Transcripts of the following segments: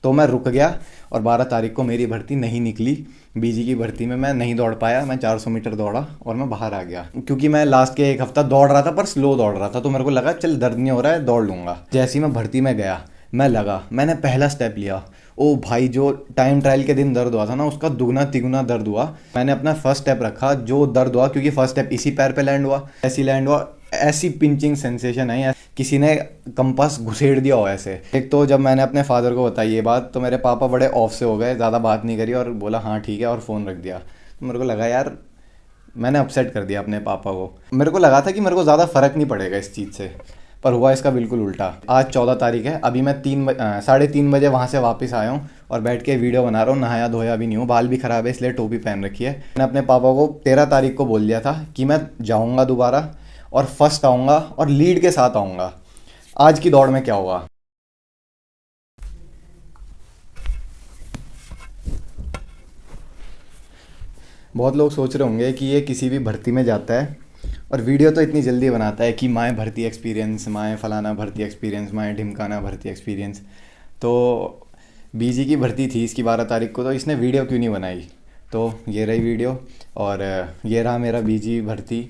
तो मैं रुक गया और 12 तारीख को मेरी भर्ती नहीं निकली। बीजी की भर्ती में मैं नहीं दौड़ पाया। मैं 400 मीटर दौड़ा और मैं बाहर आ गया, क्योंकि मैं लास्ट के एक हफ्ता दौड़ रहा था पर स्लो दौड़ रहा था। तो मेरे को लगा चल दर्द नहीं हो रहा है, दौड़ लूँगा। जैसे ही मैं भर्ती में गया, मैं लगा, मैंने पहला स्टेप लिया, ओ भाई जो टाइम ट्रायल के दिन दर्द हुआ था ना, उसका दुगना तिगुना दर्द हुआ। मैंने अपना फर्स्ट स्टेप रखा, जो दर्द हुआ, क्योंकि फर्स्ट स्टेप इसी पैर पे लैंड हुआ, ऐसी लैंड हुआ, ऐसी पिंचिंग सेंसेशन है, किसी ने कंपास घुसेड़ दिया हो ऐसे। एक तो जब मैंने अपने फादर को बताई ये बात, तो मेरे पापा बड़े ऑफ से हो गए, ज़्यादा बात नहीं करी और बोला हाँ ठीक है, और फ़ोन रख दिया। तो मेरे को लगा यार मैंने अपसेट कर दिया अपने पापा को। मेरे को लगा था कि मेरे को ज़्यादा फ़र्क नहीं पड़ेगा इस चीज़ से, पर हुआ इसका बिल्कुल उल्टा। आज 14 तारीख है, अभी मैं 3:30 बजे वहाँ से वापस आया हूँ और बैठ के वीडियो बना रहा हूँ। नहाया धोया भी नहीं हूँ, बाल भी ख़राब है इसलिए टोपी पहन रखी है। मैंने अपने पापा को 13 तारीख को बोल दिया था कि मैं जाऊँगा दोबारा और फर्स्ट आऊँगा और लीड के साथ आऊँगा। आज की दौड़ में क्या हुआ। बहुत लोग सोच रहे होंगे कि ये किसी भी भर्ती में जाता है और वीडियो तो इतनी जल्दी बनाता है कि माए भर्ती एक्सपीरियंस, माए फलाना भर्ती एक्सपीरियंस, माए ढिमकाना भर्ती एक्सपीरियंस। तो बीजी की भर्ती थी इसकी 12 तारीख को, तो इसने वीडियो क्यों नहीं बनाई। तो ये रही वीडियो और ये रहा मेरा बीजी भर्ती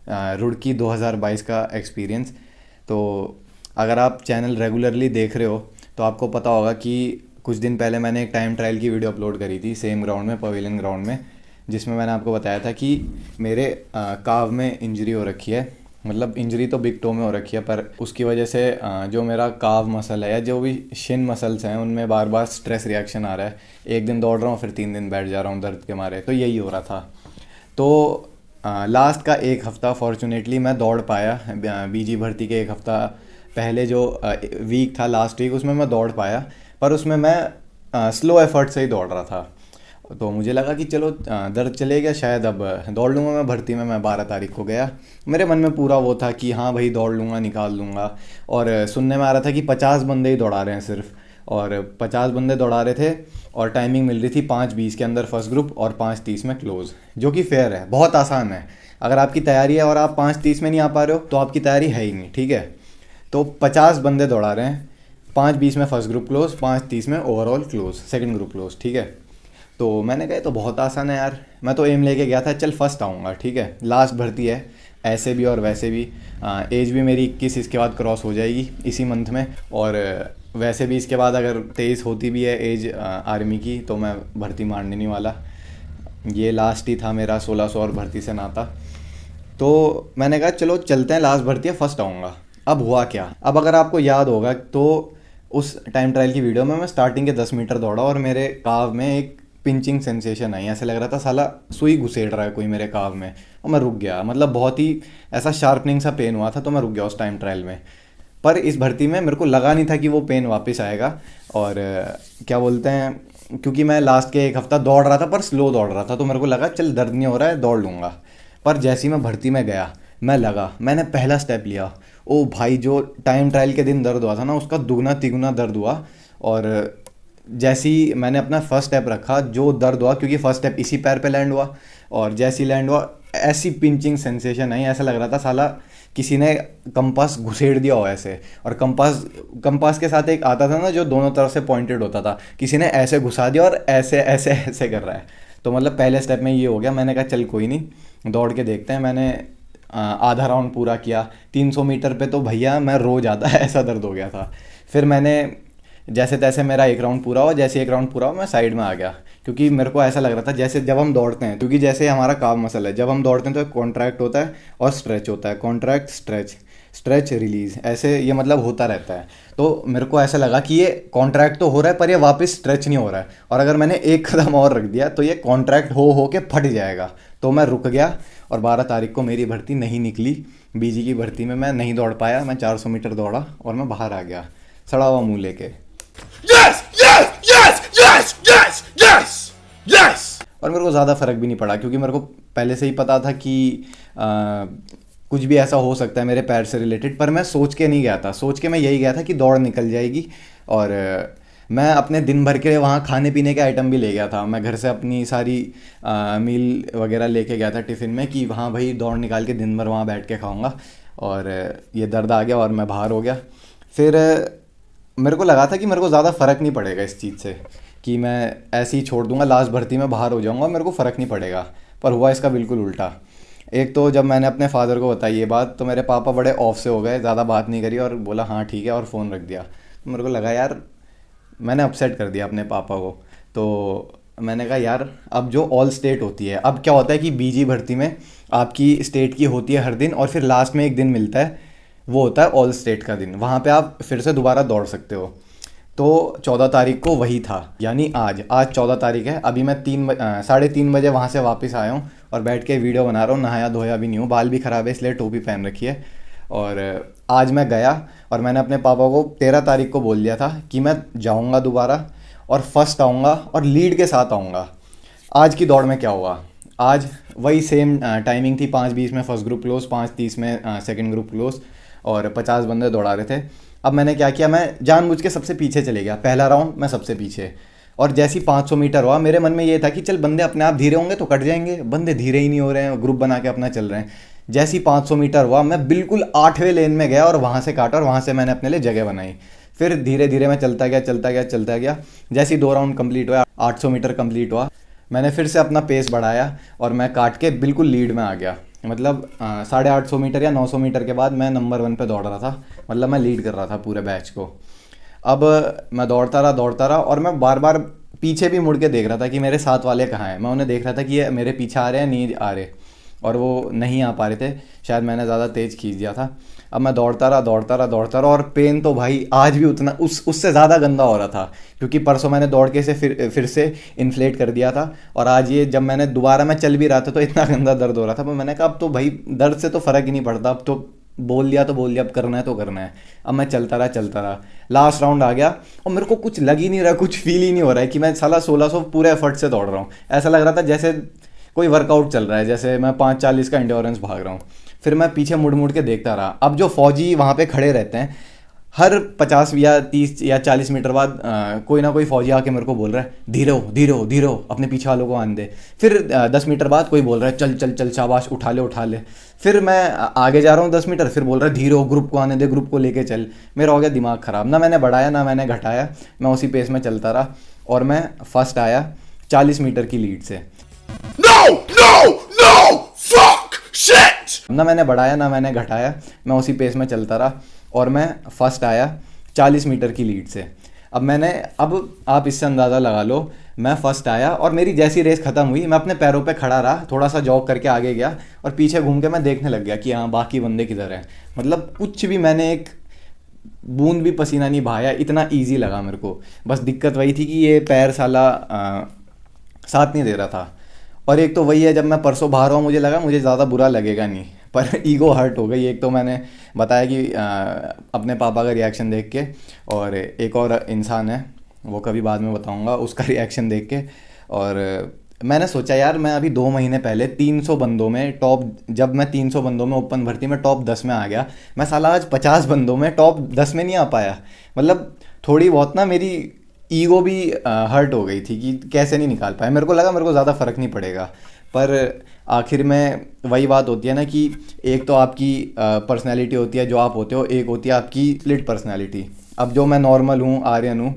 रुड़की 2022 का एक्सपीरियंस। तो अगर आप चैनल रेगुलरली देख रहे हो तो आपको पता होगा कि कुछ दिन पहले मैंने एक टाइम ट्रायल की वीडियो अपलोड करी थी सेम ग्राउंड में, पवेलियन ग्राउंड में, जिसमें मैंने आपको बताया था कि मेरे काव में इंजरी हो रखी है। मतलब इंजरी तो बिग टो में हो रखी है, पर उसकी वजह से जो मेरा काव मसल है या जो भी शिन मसल्स हैं उनमें बार बार स्ट्रेस रिएक्शन आ रहा है। एक दिन दौड़ रहा हूँ फिर 3 दिन बैठ जा रहा हूँ दर्द के मारे, तो यही हो रहा था। तो लास्ट का एक हफ़्ता फॉर्चुनेटली मैं दौड़ पाया। बीजी भर्ती के एक हफ़्ता पहले जो वीक था, लास्ट वीक, उसमें मैं दौड़ पाया, पर उसमें मैं स्लो एफर्ट से ही दौड़ रहा था। तो मुझे लगा कि चलो दर्द चले गया, शायद अब दौड़ लूँगा मैं भर्ती में। मैं 12 तारीख को गया, मेरे मन में पूरा वो था कि हाँ भाई दौड़ लूँगा, निकाल लूँगा। और सुनने में आ रहा था कि 50 बंदे ही दौड़ा रहे हैं सिर्फ, और 50 बंदे दौड़ा रहे थे और टाइमिंग मिल रही थी 5:20 के अंदर फर्स्ट ग्रुप और 5:30 में क्लोज़, जो कि फेयर है, बहुत आसान है। अगर आपकी तैयारी है और आप 5:30 में नहीं आ पा रहे हो तो आपकी तैयारी है ही नहीं, ठीक है। तो 50 बंदे दौड़ा रहे हैं, 5:20 में फर्स्ट ग्रुप क्लोज, 5:30 में overall close, second group close, ठीक है। तो मैंने कहा तो बहुत आसान है यार। मैं तो एम लेके गया था चल फर्स्ट आऊँगा, ठीक है, लास्ट भर्ती है ऐसे भी और वैसे भी। एज भी मेरी 21 इसके बाद क्रॉस हो जाएगी इसी मंथ में, और वैसे भी इसके बाद अगर 23 होती भी है एज आर्मी की तो मैं भर्ती मारने नहीं वाला। ये लास्ट ही था मेरा 1600 और भर्ती से नाता। तो मैंने कहा चलो चलते हैं, लास्ट भर्ती है, फर्स्ट आऊँगा। अब हुआ क्या, अब अगर आपको याद होगा तो उस टाइम ट्रायल की वीडियो में मैं स्टार्टिंग के 10 मीटर दौड़ा और मेरे काव में एक पिंचिंग सेंसेशन आई। ऐसे लग रहा था साला सुई घुसेड़ रहा है कोई मेरे काव में, और मैं रुक गया। मतलब बहुत ही ऐसा शार्पनिंग सा पेन हुआ था, तो मैं रुक गया उस टाइम ट्रायल में। पर इस भर्ती में मेरे को लगा नहीं था कि वो पेन वापस आएगा। और क्या बोलते हैं, क्योंकि मैं लास्ट के एक हफ्ता दौड़ रहा था पर स्लो दौड़ रहा था, तो मेरे को लगा चल दर्द नहीं हो रहा है, दौड़ लूँगा। पर जैसे ही मैं भर्ती में गया, मैं लगा, मैंने पहला स्टेप लिया, ओ भाई जो टाइम ट्रायल के दिन दर्द हुआ था ना, उसका दुगना तिगुना दर्द हुआ। और जैसे ही मैंने अपना फर्स्ट स्टेप रखा, जो दर्द हुआ, क्योंकि फर्स्ट स्टेप इसी पैर पे लैंड हुआ, और जैसे ही लैंड हुआ ऐसी पिंचिंग सेंसेशन आई, ऐसा लग रहा था साला किसी ने कंपास घुसेड़ दिया हो ऐसे। और कंपास कंपास के साथ एक आता था ना जो दोनों तरफ से पॉइंटेड होता था, किसी ने ऐसे घुसा दिया और ऐसे ऐसे ऐसे कर रहा है। तो मतलब पहले स्टेप में ये हो गया। मैंने कहा चल कोई नहीं, दौड़ के देखते हैं। मैंने आधा राउंड पूरा किया। 300 मीटर पे तो भैया मैं रो जाता है, ऐसा दर्द हो गया था। फिर मैंने जैसे तैसे मेरा एक राउंड पूरा हुआ, जैसे एक राउंड पूरा हुआ मैं साइड में आ गया, क्योंकि मेरे को ऐसा लग रहा था जैसे जब हम दौड़ते हैं, क्योंकि जैसे हमारा काव मसल है, जब हम दौड़ते हैं तो कॉन्ट्रैक्ट होता है और स्ट्रेच होता है, कॉन्ट्रैक्ट स्ट्रेच, स्ट्रेच रिलीज, ऐसे ये मतलब होता रहता है। तो मेरे को ऐसा लगा कि ये कॉन्ट्रैक्ट तो हो रहा है पर ये वापस स्ट्रेच नहीं हो रहा है, और अगर मैंने एक कदम और रख दिया तो ये कॉन्ट्रैक्ट हो के फट जाएगा। तो मैं रुक गया और 12 तारीख को मेरी भर्ती नहीं निकली। बीजी की भर्ती में मैं नहीं दौड़ पाया। मैं 400 मीटर दौड़ा और मैं बाहर आ गया सड़ा हुआ मुँह लेके। Yes! Yes! Yes! Yes! Yes! Yes! Yes! और मेरे को ज़्यादा फ़र्क भी नहीं पड़ा, क्योंकि मेरे को पहले से ही पता था कि कुछ भी ऐसा हो सकता है मेरे पैर से रिलेटेड। पर मैं सोच के नहीं गया था, सोच के मैं यही गया था कि दौड़ निकल जाएगी। और मैं अपने दिन भर के वहाँ खाने पीने के आइटम भी ले गया था। मैं घर से अपनी सारी मील वगैरह लेके गया था टिफ़िन में, कि वहाँ भाई दौड़ निकाल के दिन भर वहाँ बैठ के खाऊँगा। और ये दर्द आ गया और मैं बाहर हो गया। फिर मेरे को लगा था कि मेरे को ज़्यादा फ़र्क नहीं पड़ेगा इस चीज़ से, कि मैं ऐसे ही छोड़ दूंगा, लास्ट भर्ती में बाहर हो जाऊंगा, मेरे को फ़र्क नहीं पड़ेगा। पर हुआ इसका बिल्कुल उल्टा। एक तो जब मैंने अपने फादर को बताई ये बात, तो मेरे पापा बड़े ऑफ से हो गए, ज़्यादा बात नहीं करी और बोला हाँ ठीक है, और फ़ोन रख दिया। तो मेरे को लगा यार मैंने अपसेट कर दिया अपने पापा को। तो मैंने कहा यार अब जो ऑल स्टेट होती है, अब क्या होता है कि बीजी भर्ती में आपकी स्टेट की होती है हर दिन, और फिर लास्ट में एक दिन मिलता है, वो होता है ऑल स्टेट का दिन, वहाँ पे आप फिर से दोबारा दौड़ सकते हो। तो 14 तारीख को वही था, यानी आज आज 14 तारीख है। अभी मैं 3:30 बजे वहाँ से वापस आया हूँ और बैठ के वीडियो बना रहा हूँ, नहाया धोया भी नहीं हूँ, बाल भी ख़राब है इसलिए टोपी पहन रखी है। और आज मैं गया और मैंने अपने पापा को 13 तारीख को बोल दिया था कि मैं जाऊँगा दोबारा और फर्स्ट आऊँगा और लीड के साथ आऊँगा। आज की दौड़ में क्या हुआ, आज वही सेम टाइमिंग थी, 5:20 में फर्स्ट ग्रुप क्लोज, 5:30 में सेकंड ग्रुप क्लोज, और 50 बंदे दौड़ा रहे थे। अब मैंने क्या किया, मैं जानबूझ के सबसे पीछे चले गया, पहला राउंड मैं सबसे पीछे। और जैसी 500 मीटर हुआ, मेरे मन में ये था कि चल बंदे अपने आप धीरे होंगे तो कट जाएंगे, बंदे धीरे ही नहीं हो रहे हैं, ग्रुप बना के अपना चल रहे हैं। जैसी 500 मीटर हुआ, मैं बिल्कुल 8वें लेन में गया और वहाँ से काटा और वहाँ से मैंने अपने लिए जगह बनाई। फिर धीरे धीरे मैं चलता गया चलता गया चलता गया। जैसे ही 2 राउंड कंप्लीट हुआ, 800 मीटर कंप्लीट हुआ, मैंने फिर से अपना पेस बढ़ाया और मैं काट के बिल्कुल लीड में आ गया। मतलब 850 मीटर या 900 मीटर के बाद मैं नंबर 1 पे दौड़ रहा था, मतलब मैं लीड कर रहा था पूरे बैच को। अब मैं दौड़ता रहा और मैं बार बार पीछे भी मुड़ के देख रहा था कि मेरे साथ वाले कहाँ हैं। मैं उन्हें देख रहा था कि ये मेरे पीछे आ रहे हैं, नहीं आ रहे, और वो नहीं आ पा रहे थे, शायद मैंने ज़्यादा तेज़ खींच दिया था। अब मैं दौड़ता रहा और पेन तो भाई आज भी उतना उससे ज़्यादा गंदा हो रहा था, क्योंकि परसों मैंने दौड़ के से फिर से इन्फ्लेट कर दिया था, और आज ये जब मैंने दोबारा मैं चल भी रहा था तो इतना गंदा दर्द हो रहा था। पर मैंने कहा अब तो भाई दर्द से तो फ़र्क ही नहीं पड़ता, अब तो बोल दिया तो बोल दिया, अब करना है तो करना है। अब मैं चलता रहा। लास्ट राउंड आ गया और मेरे को कुछ लग ही नहीं रहा, कुछ फील ही नहीं हो रहा है कि मैं साला 1600 पूरे एफर्ट से दौड़ रहा हूँ। ऐसा लग रहा था जैसे कोई वर्कआउट चल रहा है, जैसे मैं 5:40 का इंड्योरेंस भाग रहा हूँ। फिर मैं पीछे मुड़ मुड़ के देखता रहा। अब जो फौजी वहाँ पे खड़े रहते हैं, हर 50 या 30 या 40 मीटर बाद कोई ना कोई फौजी आके मेरे को बोल रहा है धीरे हो, अपने पीछे वालों को आन दे। फिर 10 मीटर बाद कोई बोल रहा है चल चल चल शाबाश, उठा ले। फिर मैं आगे जा रहा हूँ 10 मीटर, फिर बोल रहा है धीरे हो, ग्रुप को आने दे, ग्रुप को लेके चल। मेरा हो गया दिमाग ख़राब, ना मैंने बढ़ाया ना मैंने घटाया, मैं उसी पेस में चलता रहा और मैं फर्स्ट आया 40 मीटर की लीड से। No! Fuck! Shit! ना मैंने बढ़ाया ना मैंने घटाया, मैं उसी पेस में चलता रहा और मैं फर्स्ट आया 40 मीटर की लीड से। अब आप इससे अंदाज़ा लगा लो, मैं फर्स्ट आया और मेरी जैसी रेस ख़त्म हुई, मैं अपने पैरों पे खड़ा रहा, थोड़ा सा जॉग करके आगे गया और पीछे घूम के मैं देखने लग गया कि हाँ बाकी बंदे किधर हैं। मतलब कुछ भी, मैंने एक बूंद भी पसीना नहीं बहाया, इतना ईजी लगा मेरे को। बस दिक्कत वही थी कि ये पैर साला साथ नहीं दे रहा था। और एक तो वही है, जब मैं परसों बाहर हुआ मुझे लगा मुझे ज़्यादा बुरा लगेगा नहीं, पर ईगो हर्ट हो गई। एक तो मैंने बताया कि अपने पापा का रिएक्शन देख के, और एक और इंसान है वो कभी बाद में बताऊंगा, उसका रिएक्शन देख के। और मैंने सोचा यार मैं अभी 2 महीने पहले 300 बंदों में जब मैं 300 बंदों में ओपन भर्ती में टॉप 10 में आ गया, मैं साला आज 50 बंदों में टॉप 10 में नहीं आ पाया। मतलब थोड़ी बहुत ना मेरी ईगो भी हर्ट हो गई थी कि कैसे नहीं निकाल पाया। मेरे को लगा मेरे को ज़्यादा फ़र्क नहीं पड़ेगा, पर आखिर में वही बात होती है ना कि एक तो आपकी पर्सनैलिटी होती है जो आप होते हो, एक होती है आपकी स्प्लिट पर्सनैलिटी। अब जो मैं नॉर्मल हूँ, आर्यन हूँ,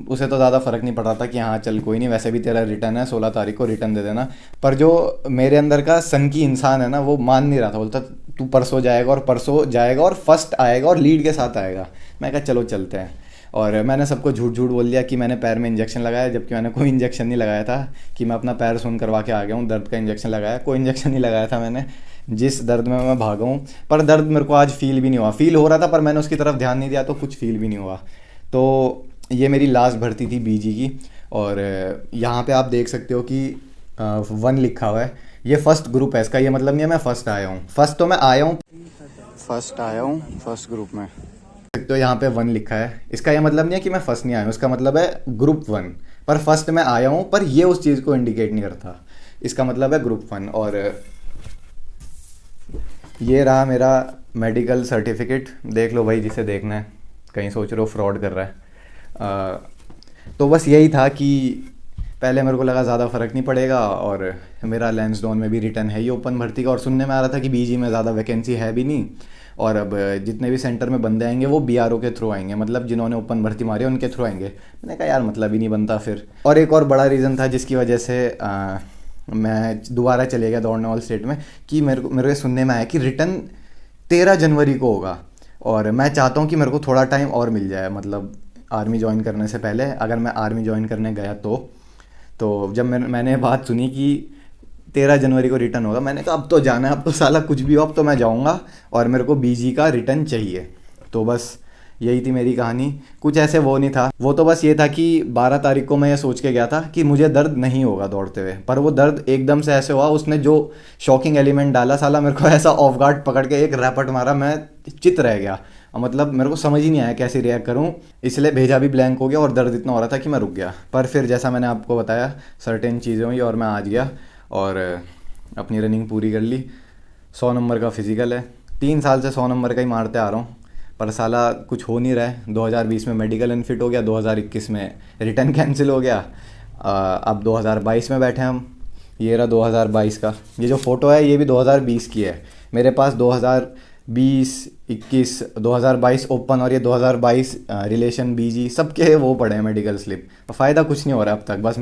उसे तो ज़्यादा फ़र्क नहीं पड़ रहा था कि हाँ चल कोई नहीं, वैसे भी तेरा रिटर्न है, 16 तारीख को रिटर्न दे देना। पर जो मेरे अंदर का सनकी इंसान है ना, वो मान नहीं रहा था, बोलता तू परसों जाएगा और फर्स्ट आएगा और लीड के साथ आएगा। मैं कहा चलो चलते हैं। और मैंने सबको झूठ बोल दिया कि मैंने पैर में इंजेक्शन लगाया, जबकि मैंने कोई इंजेक्शन नहीं लगाया था, कि मैं अपना पैर सुन करवा के आ गया हूँ, दर्द का इंजेक्शन लगाया, कोई इंजेक्शन नहीं लगाया था मैंने। जिस दर्द में मैं भागा हूँ, पर दर्द मेरे को आज फील भी नहीं हुआ, फील हो रहा था पर मैंने उसकी तरफ ध्यान नहीं दिया तो कुछ फील भी नहीं हुआ। तो ये मेरी लास्ट भर्ती थी बीजी की। और यहाँ पे आप देख सकते हो कि 1 लिखा हुआ है, ये फर्स्ट ग्रुप है, इसका ये मतलब नहीं है मैं फर्स्ट आया हूँ। फर्स्ट तो मैं आया हूँ, फर्स्ट ग्रुप में तो यहाँ पे 1 लिखा है, इसका ये मतलब नहीं है कि मैं फर्स्ट नहीं आया हूँ, इसका मतलब है ग्रुप 1। पर फर्स्ट में आया हूँ, पर ये उस चीज़ को इंडिकेट नहीं करता, इसका मतलब है ग्रुप 1। और ये रहा मेरा मेडिकल सर्टिफिकेट, देख लो भाई जिसे देखना है, कहीं सोच रहे हो फ्रॉड कर रहा है। तो बस यही था कि पहले मेरे को लगा ज़्यादा फ़र्क नहीं पड़ेगा, और मेरा लैंसडाउन में भी रिटर्न है ही ओपन भर्ती का, और सुनने में आ रहा था कि बीजी में ज़्यादा वैकेंसी है भी नहीं, और अब जितने भी सेंटर में बंदे आएंगे वो BRO के थ्रू आएंगे, मतलब जिन्होंने ओपन भर्ती मारी है उनके थ्रू आएंगे। मैंने कहा यार मतलब ही नहीं बनता फिर। और एक और बड़ा रीज़न था जिसकी वजह से मैं दोबारा चले गया दौड़ने ऑल स्टेट में, कि मेरे सुनने में आया कि रिटर्न 13 जनवरी को होगा, और मैं चाहता हूँ कि मेरे को थोड़ा टाइम और मिल जाए, मतलब आर्मी ज्वाइन करने से पहले अगर मैं आर्मी ज्वाइन करने गया तो जब मैंने बात सुनी कि 13 जनवरी को रिटर्न होगा, मैंने कहा अब तो जाना है, अब तो साला कुछ भी हो, अब तो मैं जाऊँगा और मेरे को BG का रिटर्न चाहिए। तो बस यही थी मेरी कहानी, कुछ ऐसे वो नहीं था। वो तो बस ये था कि 12 तारीख को मैं ये सोच के गया था कि मुझे दर्द नहीं होगा दौड़ते हुए, पर वो दर्द एकदम से ऐसे हुआ, उसने जो शॉकिंग एलिमेंट डाला साला मेरे को ऐसा ऑफ गार्ड पकड़ के एक रैपट मारा, मैं चित रह गया। मतलब मेरे को समझ ही नहीं आया कैसे रिएक्ट करूं, इसलिए भेजा भी ब्लैंक हो गया और दर्द इतना हो रहा था कि मैं रुक गया। पर फिर जैसा मैंने आपको बताया सर्टेन चीज़ें हुई और मैं आज गया और अपनी रनिंग पूरी कर ली। 100 नंबर का फिज़िकल है, 3 साल से 100 नंबर का ही मारते आ रहा हूँ, पर साला कुछ हो नहीं रहा है। 2020 में मेडिकल अनफिट हो गया, 2021 में रिटर्न कैंसिल हो गया, अब 2022 में बैठे हम। ये रहा 2022 का, ये जो फ़ोटो है ये भी 2020 की है। मेरे पास 2020, 21, 2022 ओपन और ये 2022 रिलेशन BG सबके वो पड़े हैं मेडिकल स्लिप। फ़ायदा कुछ नहीं हो रहा अब तक, बस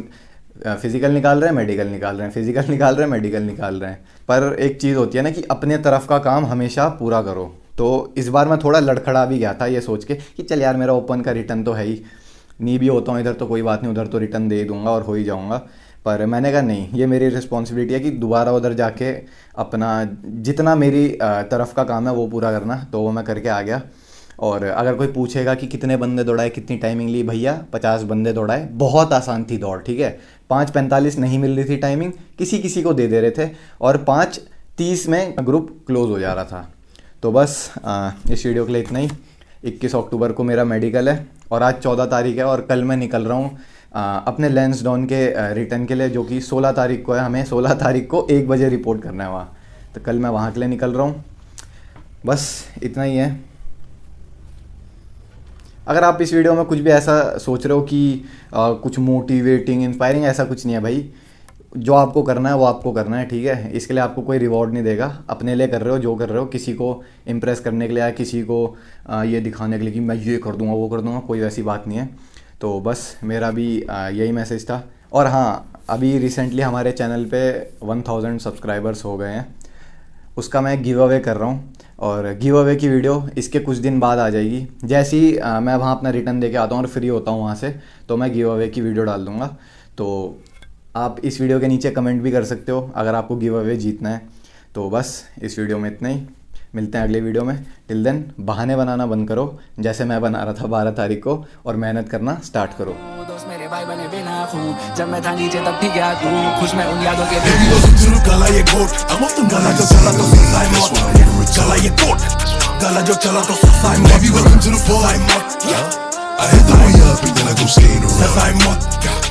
फिज़िकल निकाल रहे हैं, मेडिकल निकाल रहे हैं, फिज़िकल निकाल रहे हैं, मेडिकल निकाल रहे हैं। पर एक चीज़ होती है ना कि अपने तरफ का काम हमेशा पूरा करो। तो इस बार मैं थोड़ा लड़खड़ा भी गया था ये सोच के कि चल यार मेरा ओपन का रिटर्न तो है ही, नहीं भी होता हूँ इधर तो कोई बात नहीं, उधर तो रिटर्न दे ही दूंगा और हो ही जाऊँगा। पर मैंने कहा नहीं, ये मेरी रिस्पॉन्सिबिलिटी है कि दोबारा उधर जाके अपना जितना मेरी तरफ का काम है वो पूरा करना। तो वो मैं करके आ गया। और अगर कोई पूछेगा कि कितने बंदे दौड़ाए, कितनी टाइमिंग ली, भैया 50 बंदे दौड़ाए, बहुत आसान थी दौड़, ठीक है। 5:45 नहीं मिल रही थी टाइमिंग, किसी को दे रहे थे, और 5:30 में ग्रुप क्लोज हो जा रहा था। तो बस इस वीडियो के लिए इतना ही। 21 अक्टूबर को मेरा मेडिकल है और आज 14 तारीख है, और कल मैं निकल रहा हूँ अपने लैंसडाउन के रिटर्न के लिए, जो कि 16 तारीख को है। हमें 16 तारीख को 1 बजे रिपोर्ट करना है वहाँ, तो कल मैं वहाँ के लिए निकल रहा हूँ। बस इतना ही है। अगर आप इस वीडियो में कुछ भी ऐसा सोच रहे हो कि कुछ मोटिवेटिंग, इंस्पायरिंग, ऐसा कुछ नहीं है भाई। जो आपको करना है वो आपको करना है, ठीक है। इसके लिए आपको कोई रिवॉर्ड नहीं देगा, अपने लिए कर रहे हो जो कर रहे हो, किसी को इम्प्रेस करने के लिए या किसी को ये दिखाने के लिए कि मैं ये कर दूंगा वो कर दूंगा, कोई वैसी बात नहीं है। तो बस मेरा भी यही मैसेज था। और हाँ, अभी रिसेंटली हमारे चैनल पे 1000 सब्सक्राइबर्स हो गए हैं, उसका मैं गिव अवे कर रहा हूँ, और गिव अवे की वीडियो इसके कुछ दिन बाद आ जाएगी। जैसे ही मैं वहाँ अपना रिटर्न दे के आता हूँ और फ्री होता हूँ वहाँ से, तो मैं गिव अवे की वीडियो डाल दूँगा। तो आप इस वीडियो के नीचे कमेंट भी कर सकते हो अगर आपको गिव अवे जीतना है। तो बस इस वीडियो में इतना ही, मिलते हैं अगले वीडियो में। टिल देन बहाने बनाना बंद करो, जैसे मैं बना रहा था 12 तारीख को, और मेहनत करना स्टार्ट करो। दोस्त मेरे भाई बने बिना खून, जब मैं था नीचे तब भी गया तू, खुश मैं उन यादों के Baby, listen to the gala ye goat. I'm off the gala jo chala to sasai mot. Gala ye goat. Gala jo chala to sasai mot. Baby, welcome to the fall. I hit the way up and then I go skating around. Sasai mot.